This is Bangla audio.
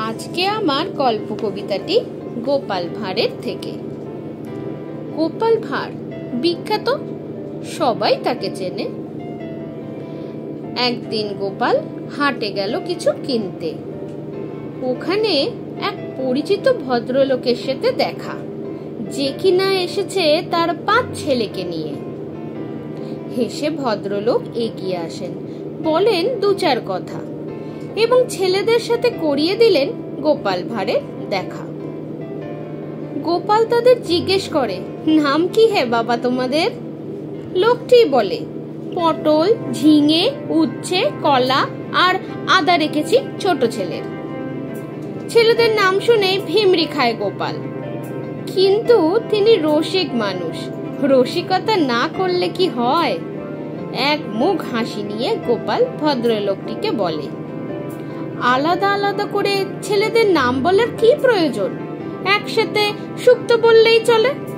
আজকে আমার গল্প কবিতাটি গোপাল ভাঁড়ের থেকে। গোপাল ভাঁড় বিখ্যাত, সবাই তাকে চেনে। একদিন গোপাল হাটে গেল কিছু কিনতে। ওখানে এক পরিচিত ভদ্রলোকের সাথে দেখা, যে কিনা এসেছে তার 5 ছেলেকে নিয়ে। হেসে ভদ্রলোক এগিয়ে আসেন, বলেন 2-4 কথা এবং ছেলেদের সাথে করিয়ে দিলেন গোপাল ভাঁড়ের দেখা। গোপাল তাদের জিজ্ঞেস করে, নাম কি হে বাবা তোমাদের? লোকটি বলে, পটল, ঝিঙে, উচ্ছে, কলা আর আদা রেখেছি ছোট ছেলের। ছেলেদের নাম শুনে ভিমরি খায় গোপাল, কিন্তু তিনি রসিক মানুষ, রসিকতা না করলে কি হয়। এক মুখ হাসি নিয়ে গোপাল ভদ্রলোকটিকে বলে, আলাদা আলাদা করে ছেলেদের নাম বলার কি প্রয়োজন, একসাথে সুক্ত বললেই চলে।